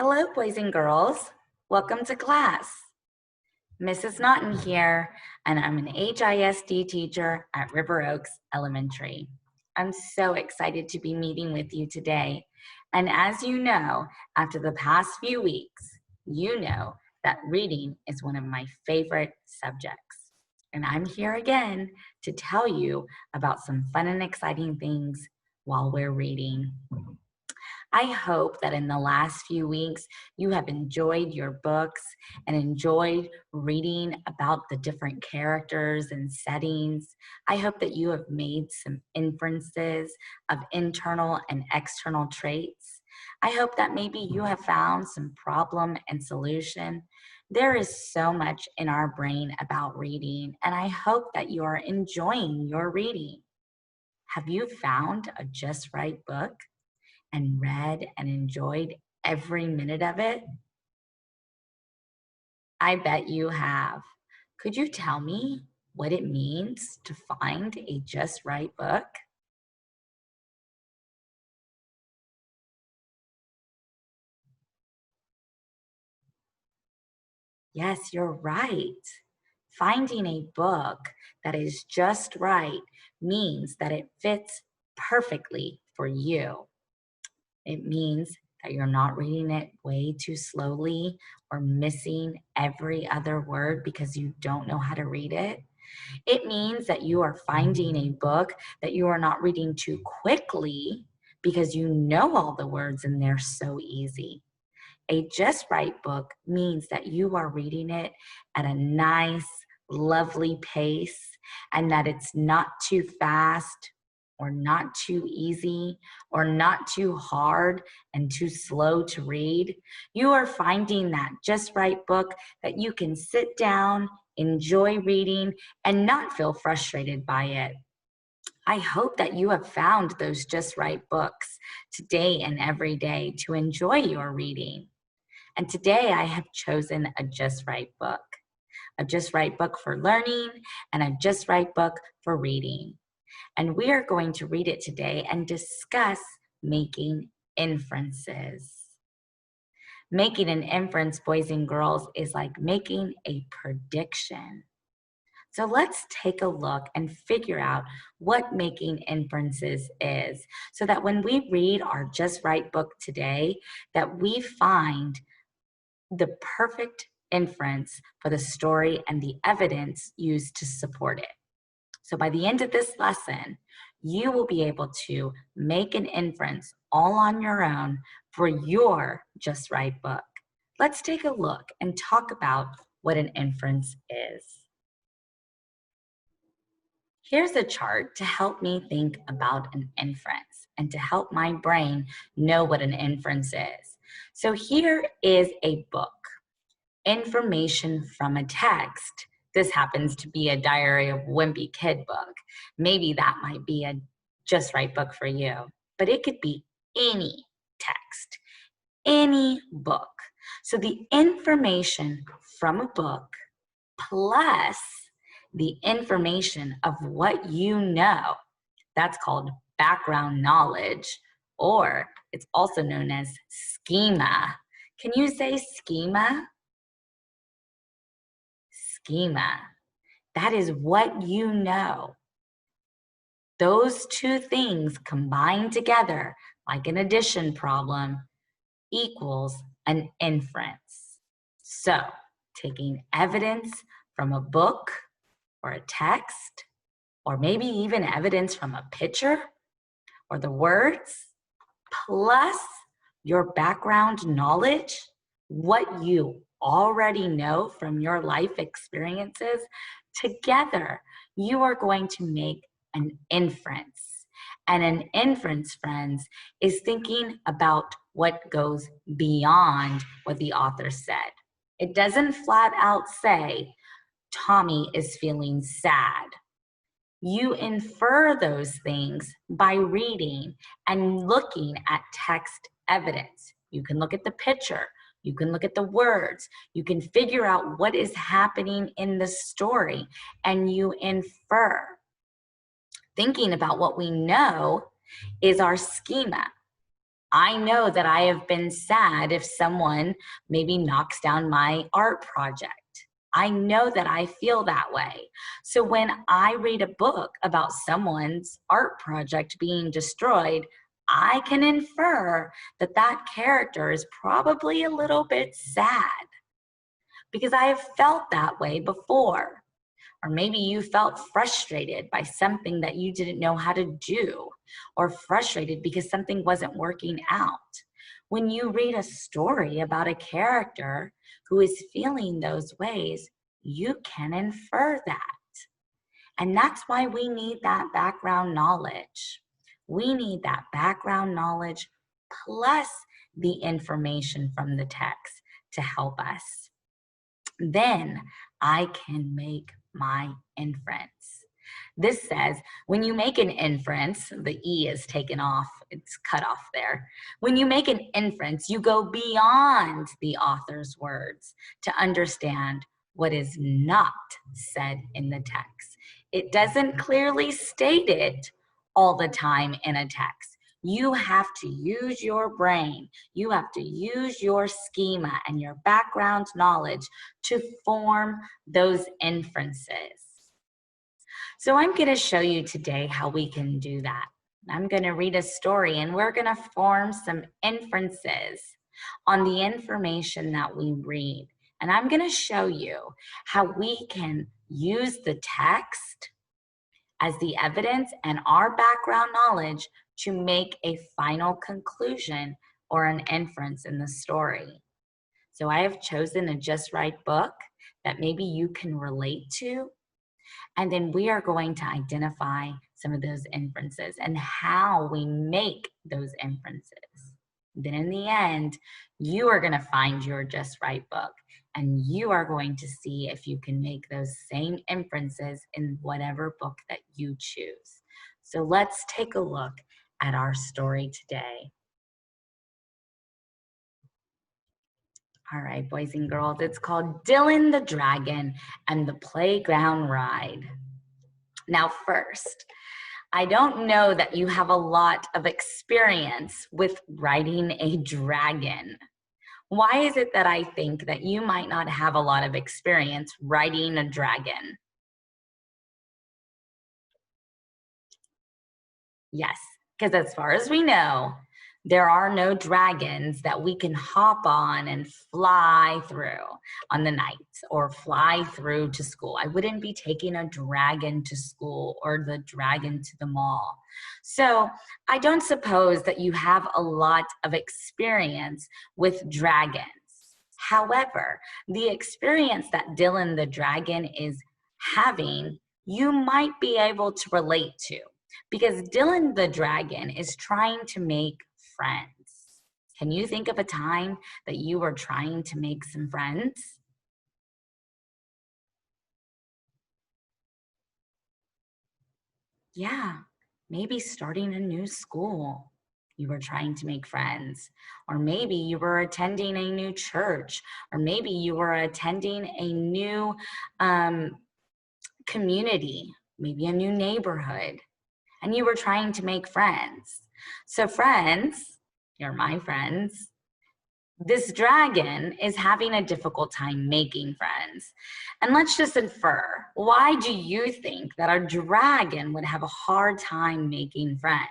Hello, boys and girls. Welcome to class. Mrs. Notton here, and I'm an HISD teacher at River Oaks Elementary. I'm so excited to be meeting with you today. And as you know, after the past few weeks, you know that reading is one of my favorite subjects. And I'm here again to tell you about some fun and exciting things while we're reading. I hope that in the last few weeks, you have enjoyed your books and enjoyed reading about the different characters and settings. I hope that you have made some inferences of internal and external traits. I hope that maybe you have found some problem and solution. There is so much in our brain about reading, and I hope that you are enjoying your reading. Have you found a just right book and read and enjoyed every minute of it? I bet you have. Could you tell me what it means to find a just right book? Yes, you're right. Finding a book that is just right means that it fits perfectly for you. It means that you're not reading it way too slowly or missing every other word because you don't know how to read it. It means that you are finding a book that you are not reading too quickly because you know all the words and they're so easy. A just right book means that you are reading it at a nice, lovely pace and that it's not too fast or not too easy or not too hard and too slow to read. You are finding that just right book that you can sit down, enjoy reading, and not feel frustrated by it. I hope that you have found those just right books today and every day to enjoy your reading. And today I have chosen a just right book, a just right book for learning and a just right book for reading. And we are going to read it today and discuss making inferences. Making an inference, boys and girls, is like making a prediction. So let's take a look and figure out what making inferences is so that when we read our Just Right book today, that we find the perfect inference for the story and the evidence used to support it. So by the end of this lesson, you will be able to make an inference all on your own for your Just Right book. Let's take a look and talk about what an inference is. Here's a chart to help me think about an inference and to help my brain know what an inference is. So here is a book, information from a text. This happens to be a Diary of Wimpy Kid book. Maybe that might be a just right book for you, but it could be any text, any book. So the information from a book plus the information of what you know, that's called background knowledge, or it's also known as schema. Can you say schema? Schema. That is what you know. Those two things combined together, like an addition problem, equals an inference. So, taking evidence from a book or a text, or maybe even evidence from a picture or the words, plus your background knowledge, what you already know from your life experiences, together you are going to make an inference. And an inference, friends, is thinking about what goes beyond what the author said. It doesn't flat out say, Tommy is feeling sad. You infer those things by reading and looking at text evidence. You can look at the picture, you can look at the words, you can figure out what is happening in the story, and you infer. Thinking about what we know is our schema. I know that I have been sad if someone maybe knocks down my art project. I know that I feel that way. So when I read a book about someone's art project being destroyed, I can infer that that character is probably a little bit sad because I have felt that way before. Or maybe you felt frustrated by something that you didn't know how to do, or frustrated because something wasn't working out. When you read a story about a character who is feeling those ways, you can infer that. And that's why we need that background knowledge. We need that background knowledge plus the information from the text to help us. Then I can make my inference. This says, when you make an inference, the E is taken off, it's cut off there. When you make an inference, you go beyond the author's words to understand what is not said in the text. It doesn't clearly state it all the time in a text. You have to use your brain. You have to use your schema and your background knowledge to form those inferences. So I'm going to show you today how we can do that. I'm going to read a story and we're going to form some inferences on the information that we read. And I'm going to show you how we can use the text as the evidence and our background knowledge to make a final conclusion or an inference in the story. So I have chosen a Just Right book that maybe you can relate to. And then we are going to identify some of those inferences and how we make those inferences. Then in the end, you are going to find your Just Right book and you are going to see if you can make those same inferences in whatever book that you choose. So let's take a look at our story today. All right, boys and girls, it's called Dylan the Dragon and the Playground Ride. Now first, I don't know that you have a lot of experience with riding a dragon. Why is it that I think that you might not have a lot of experience riding a dragon? Yes, because as far as we know, there are no dragons that we can hop on and fly through on the night or fly through to school. I wouldn't be taking a dragon to school or the dragon to the mall. So I don't suppose that you have a lot of experience with dragons. However, the experience that Dylan the dragon is having, you might be able to relate to. Because Dylan the dragon is trying to make friends. Can you think of a time that you were trying to make some friends? Yeah, maybe starting a new school. You were trying to make friends. Or maybe you were attending a new church. Or maybe you were attending a new community, maybe a new neighborhood. And you were trying to make friends. So friends, you're my friends, this dragon is having a difficult time making friends. And let's just infer, why do you think that a dragon would have a hard time making friends?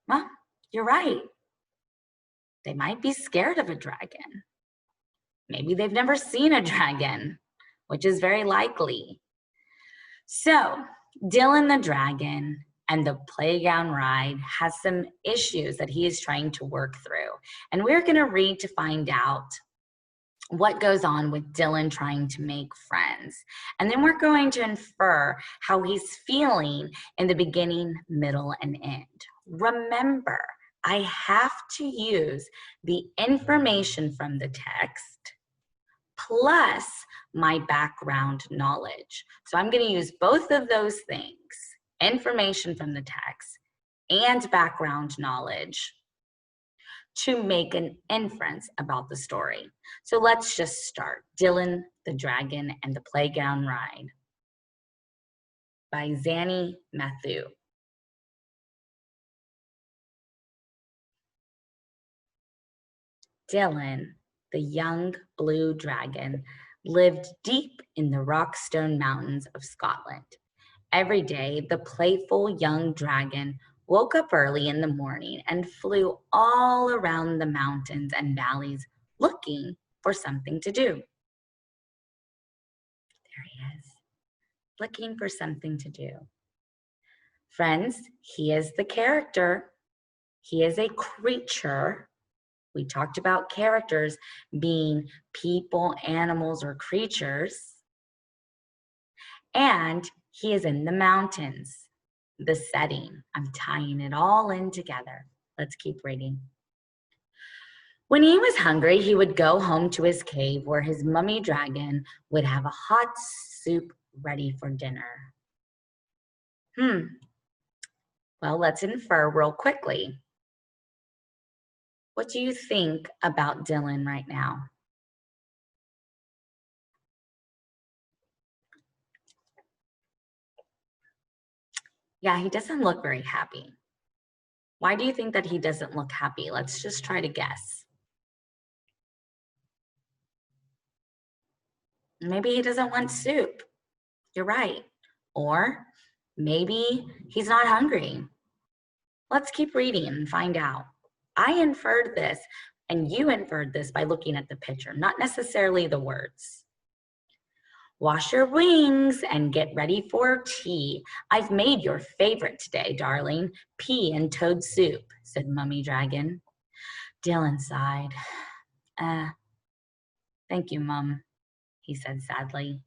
Well, you're right. They might be scared of a dragon. Maybe they've never seen a dragon, which is very likely. So, Dylan the dragon and the playground ride has some issues that he is trying to work through. And we're going to read to find out what goes on with Dylan trying to make friends. And then we're going to infer how he's feeling in the beginning, middle, and end. Remember, I have to use the information from the text plus my background knowledge. So I'm going to use both of those things, information from the text and background knowledge, to make an inference about the story. So let's just start. Dylan the Dragon and the Playground Ride by Zanny Matthew. Dylan, the young blue dragon, lived deep in the Rockstone Mountains of Scotland. Every day, the playful young dragon woke up early in the morning and flew all around the mountains and valleys looking for something to do. There he is, looking for something to do. Friends, he is the character. He is a creature. We talked about characters being people, animals, or creatures. And he is in the mountains. The setting, I'm tying it all in together. Let's keep reading. When he was hungry, he would go home to his cave where his mummy dragon would have a hot soup ready for dinner. Well, let's infer real quickly. What do you think about Dylan right now? Yeah, he doesn't look very happy. Why do you think that he doesn't look happy? Let's just try to guess. Maybe he doesn't want soup. You're right. Or maybe he's not hungry. Let's keep reading and find out. I inferred this, and you inferred this by looking at the picture, not necessarily the words. Wash your wings and get ready for tea. I've made your favorite today, darling, pea and toad soup, said Mummy Dragon. Dylan sighed. Thank you, Mum, he said sadly.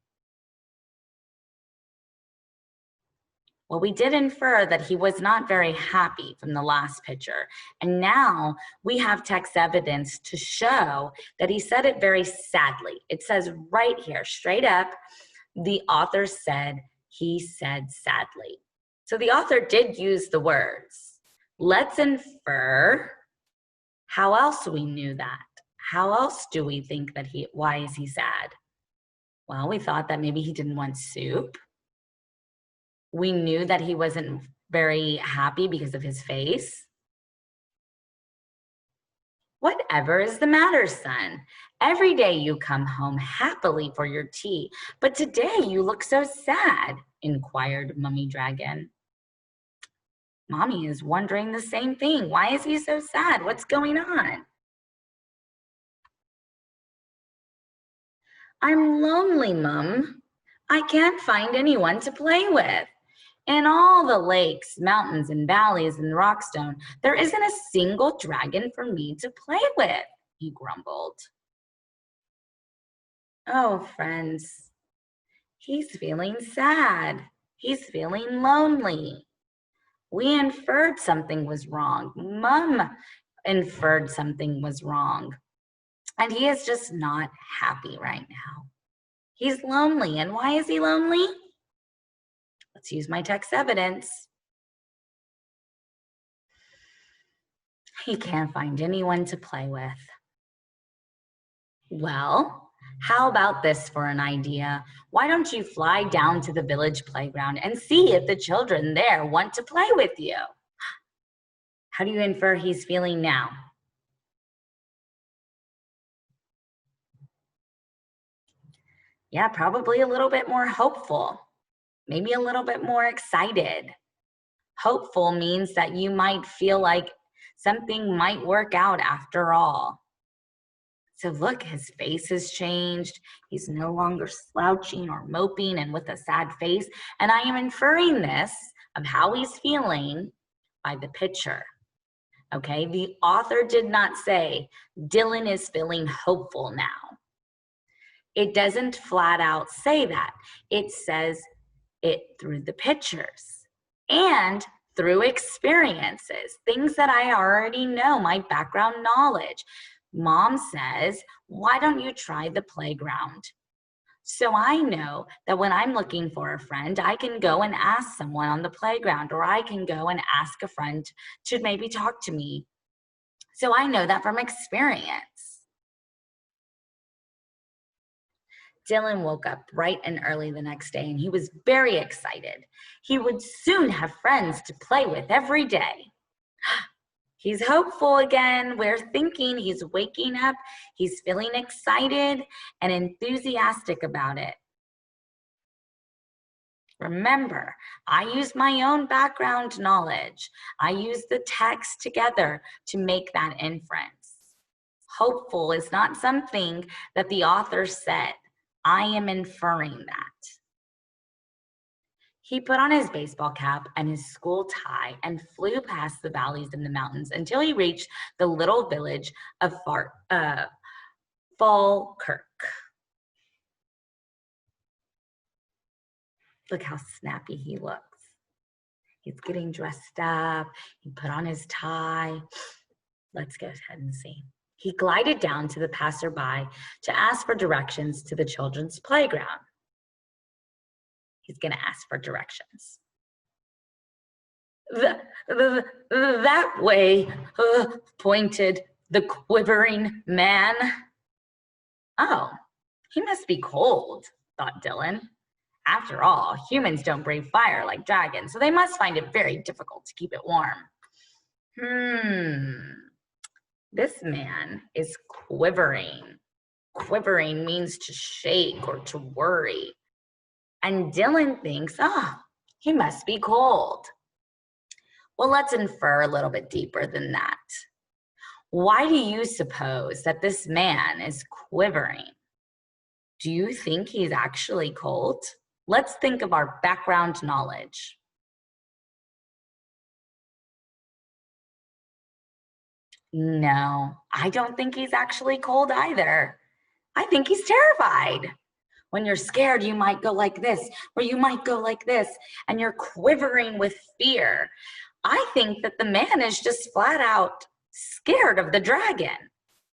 Well, we did infer that he was not very happy from the last picture. And now we have text evidence to show that he said it very sadly. It says right here, straight up, the author said he said sadly. So the author did use the words. Let's infer how else we knew that. How else do we think that why is he sad? Well, we thought that maybe he didn't want soup. We knew that he wasn't very happy because of his face. Whatever is the matter, son? Every day you come home happily for your tea, but today you look so sad, inquired Mummy Dragon. Mommy is wondering the same thing. Why is he so sad? What's going on? I'm lonely, Mum. I can't find anyone to play with. In all the lakes, mountains, and valleys in Rockstone, there isn't a single dragon for me to play with, he grumbled. Oh, friends, he's feeling sad. He's feeling lonely. We inferred something was wrong. Mum inferred something was wrong. And he is just not happy right now. He's lonely. And why is he lonely? Let's use my text evidence. He can't find anyone to play with. Well, how about this for an idea? Why don't you fly down to the village playground and see if the children there want to play with you? How do you infer he's feeling now? Yeah, probably a little bit more hopeful. Maybe a little bit more excited. Hopeful means that you might feel like something might work out after all. So look, his face has changed. He's no longer slouching or moping and with a sad face. And I am inferring this of how he's feeling by the picture. Okay, the author did not say Dylan is feeling hopeful now. It doesn't flat out say that. It says it through the pictures and through experiences, things that I already know, my background knowledge. Mom says, why don't you try the playground? So I know that when I'm looking for a friend, I can go and ask someone on the playground, or I can go and ask a friend to maybe talk to me. So I know that from experience. Dylan woke up bright and early the next day, and he was very excited. He would soon have friends to play with every day. He's hopeful again. We're thinking he's waking up. He's feeling excited and enthusiastic about it. Remember, I use my own background knowledge. I use the text together to make that inference. Hopeful is not something that the author said. I am inferring that. He put on his baseball cap and his school tie and flew past the valleys and the mountains until he reached the little village of Falkirk. Look how snappy he looks. He's getting dressed up. He put on his tie. Let's go ahead and see. He glided down to the passerby to ask for directions to the children's playground. He's going to ask for directions. That way, pointed the quivering man. Oh, he must be cold, thought Dylan. After all, humans don't brave fire like dragons, so they must find it very difficult to keep it warm. This man is quivering. Quivering means to shake or to worry. And Dylan thinks, he must be cold. Well, let's infer a little bit deeper than that. Why do you suppose that this man is quivering? Do you think he's actually cold? Let's think of our background knowledge. No, I don't think he's actually cold either. I think he's terrified. When you're scared, you might go like this, or you might go like this, and you're quivering with fear. I think that the man is just flat out scared of the dragon.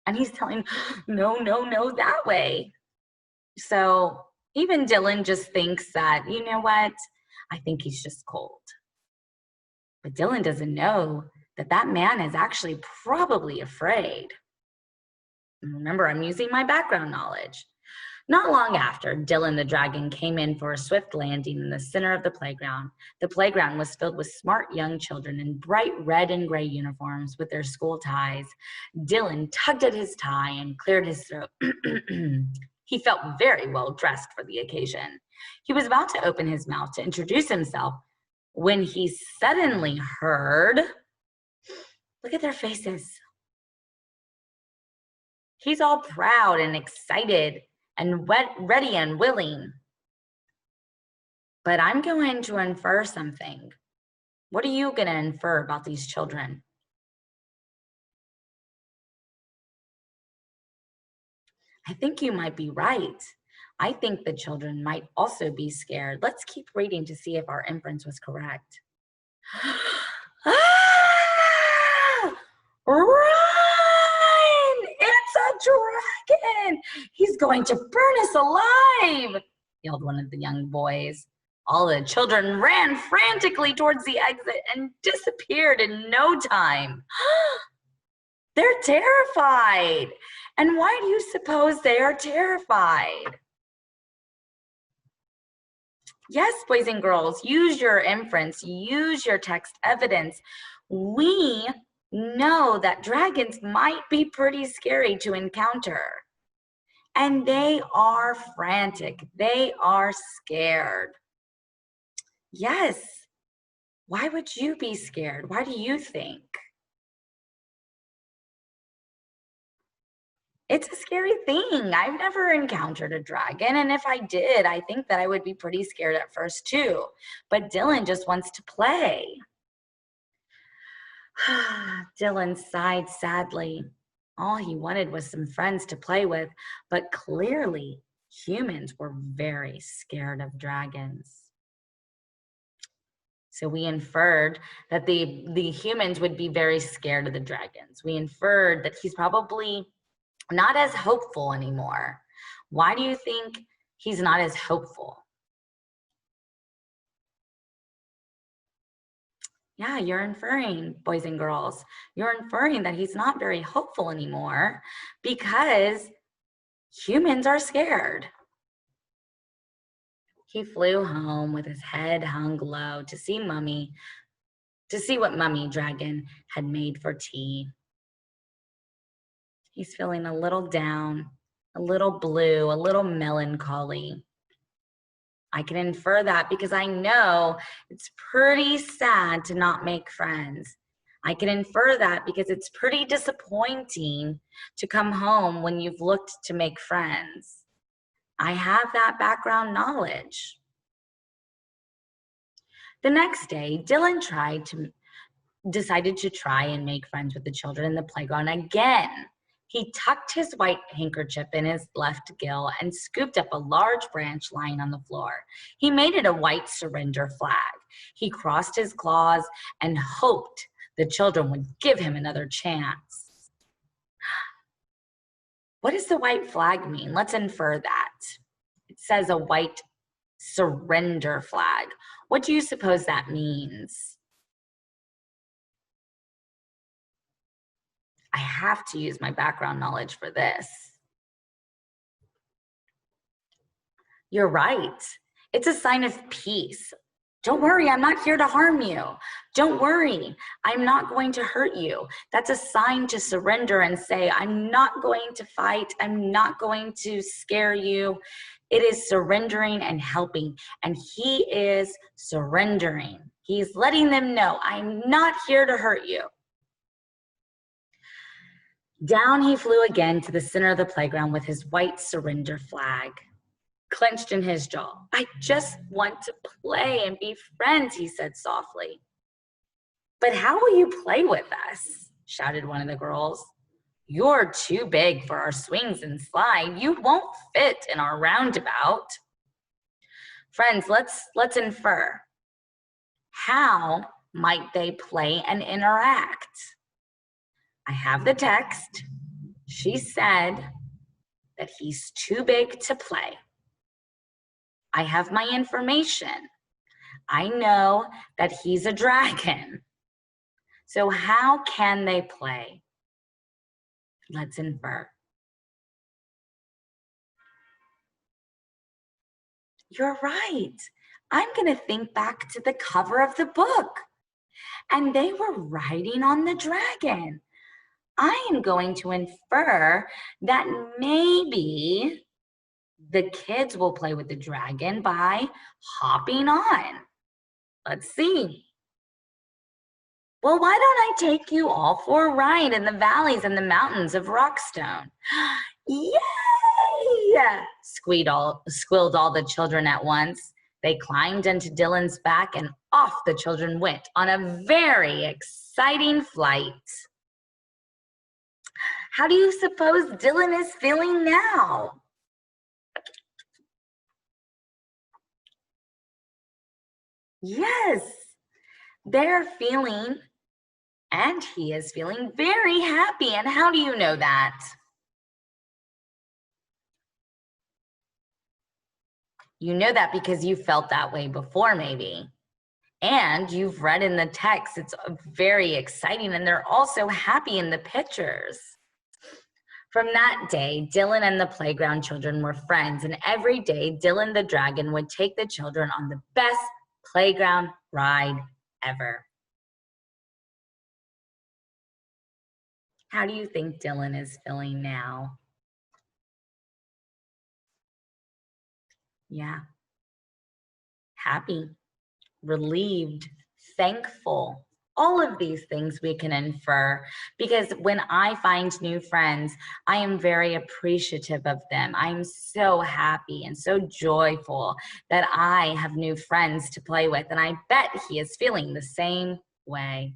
And he's telling, no, that way. So even Dylan just thinks that, you know what? I think he's just cold. But Dylan doesn't know that that man is actually probably afraid. And remember, I'm using my background knowledge. Not long after, Dylan the dragon came in for a swift landing in the center of the playground. The playground was filled with smart young children in bright red and gray uniforms with their school ties. Dylan tugged at his tie and cleared his throat. He felt very well dressed for the occasion. He was about to open his mouth to introduce himself when he suddenly heard, look at their faces. He's all proud and excited and ready and willing. But I'm going to infer something. What are you going to infer about these children? I think you might be right. I think the children might also be scared. Let's keep reading to see if our inference was correct. Run! It's a dragon! He's going to burn us alive! Yelled one of the young boys. All the children ran frantically towards the exit and disappeared in no time. They're terrified. And why do you suppose they are terrified? Yes, boys and girls, use your inference, use your text evidence. We know that dragons might be pretty scary to encounter. And they are frantic. They are scared. Yes. Why would you be scared? Why do you think? It's a scary thing. I've never encountered a dragon, and if I did, I think that I would be pretty scared at first too. But Dylan just wants to play. Dylan sighed sadly. All he wanted was some friends to play with, but clearly humans were very scared of dragons. So we inferred that the humans would be very scared of the dragons. We inferred that he's probably not as hopeful anymore. Why do you think he's not as hopeful? Yeah, you're inferring, boys and girls, you're inferring that he's not very hopeful anymore because humans are scared. He flew home with his head hung low to see what Mummy Dragon had made for tea. He's feeling a little down, a little blue, a little melancholy. I can infer that because I know it's pretty sad to not make friends. I can infer that because it's pretty disappointing to come home when you've looked to make friends. I have that background knowledge. The next day, Dylan decided to try and make friends with the children in the playground again. He tucked his white handkerchief in his left gill and scooped up a large branch lying on the floor. He made it a white surrender flag. He crossed his claws and hoped the children would give him another chance. What does the white flag mean? Let's infer that. It says a white surrender flag. What do you suppose that means? I have to use my background knowledge for this. You're right. It's a sign of peace. Don't worry, I'm not here to harm you. Don't worry, I'm not going to hurt you. That's a sign to surrender and say, I'm not going to fight. I'm not going to scare you. It is surrendering and helping. And he is surrendering. He's letting them know, I'm not here to hurt you. Down he flew again to the center of the playground with his white surrender flag clenched in his jaw. I just want to play and be friends, he said softly. But how will you play with us? Shouted one of the girls. You're too big for our swings and slide. You won't fit in our roundabout. Friends, let's infer. How might they play and interact? I have the text. She said that he's too big to play. I have my information. I know that he's a dragon. So how can they play? Let's infer. You're right. I'm going to think back to the cover of the book. And they were riding on the dragon. I am going to infer that maybe the kids will play with the dragon by hopping on. Let's see. Well, why don't I take you all for a ride in the valleys and the mountains of Rockstone? Yay! Squealed all the children at once. They climbed into Dylan's back and off the children went on a very exciting flight. How do you suppose Dylan is feeling now? Yes, they're feeling, and he is feeling very happy. And how do you know that? You know that because you felt that way before, maybe. And you've read in the text, it's very exciting, and they're also happy in the pictures. From that day, Dylan and the playground children were friends, and every day, Dylan the dragon would take the children on the best playground ride ever. How do you think Dylan is feeling now? Yeah. Happy, relieved, thankful. All of these things we can infer, because when I find new friends, I am very appreciative of them. I'm so happy and so joyful that I have new friends to play with, and I bet he is feeling the same way.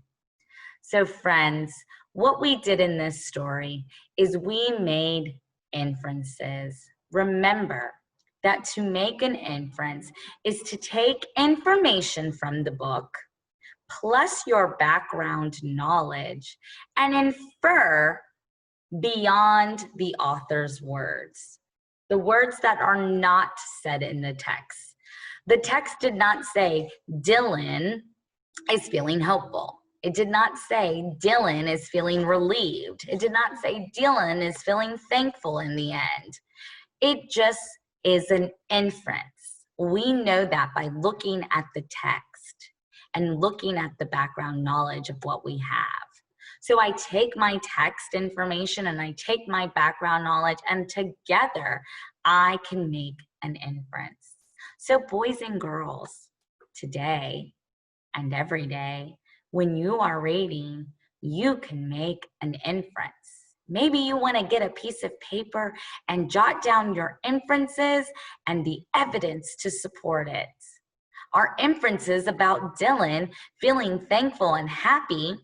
So friends, what we did in this story is we made inferences. Remember that to make an inference is to take information from the book, plus your background knowledge, and infer beyond the author's words, the words that are not said in the text. The text did not say Dylan is feeling hopeful. It did not say Dylan is feeling relieved. It did not say Dylan is feeling thankful in the end. It just is an inference. We know that by looking at the text and looking at the background knowledge of what we have. So I take my text information and I take my background knowledge, and together I can make an inference. So boys and girls, today and every day, when you are reading, you can make an inference. Maybe you want to get a piece of paper and jot down your inferences and the evidence to support it. Our inferences about Dylan feeling thankful and happy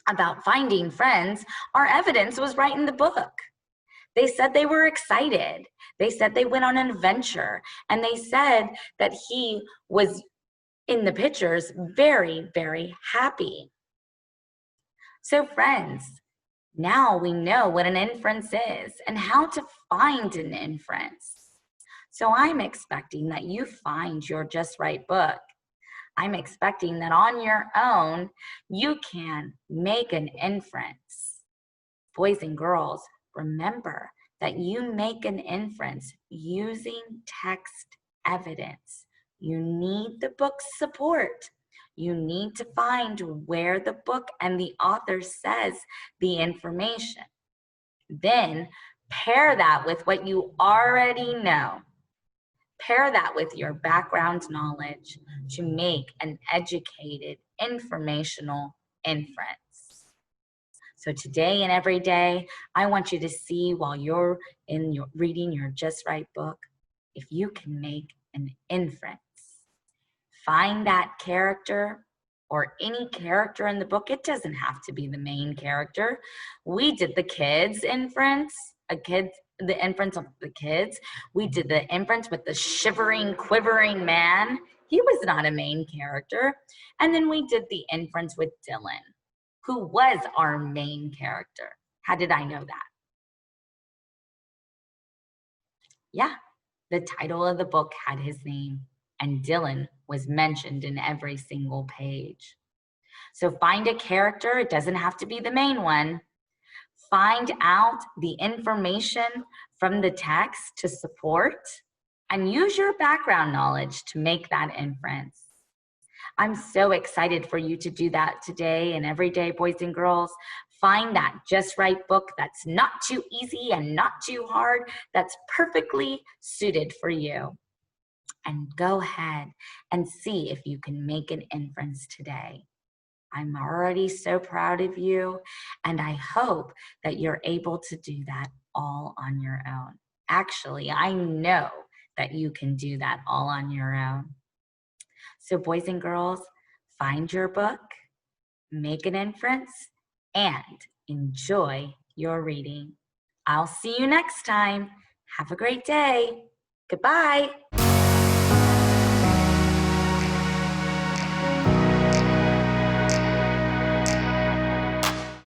about finding friends, our evidence was right in the book. They said they were excited. They said they went on an adventure. And they said that he was, in the pictures, very, very happy. So friends, now we know what an inference is and how to find an inference. So I'm expecting that you find your Just Right book. I'm expecting that on your own, you can make an inference. Boys and girls, remember that you make an inference using text evidence. You need the book's support. You need to find where the book and the author says the information. Then pair that with what you already know. Pair that with your background knowledge to make an educated, informational inference. So today and every day, I want you to see, while you're reading your Just Right book, if you can make an inference. Find that character or any character in the book. It doesn't have to be the main character. We did the kids inference, the inference of the kids. We did the inference with the shivering, quivering man. He was not a main character. And then we did the inference with Dylan, who was our main character. How did I know that? Yeah, the title of the book had his name, and Dylan was mentioned in every single page. So find a character. It doesn't have to be the main one. Find out the information from the text to support, and use your background knowledge to make that inference. I'm so excited for you to do that today and every day, boys and girls. Find that Just Right book that's not too easy and not too hard, that's perfectly suited for you. And go ahead and see if you can make an inference today. I'm already so proud of you, and I hope that you're able to do that all on your own. Actually, I know that you can do that all on your own. So boys and girls, find your book, make an inference, and enjoy your reading. I'll see you next time. Have a great day. Goodbye.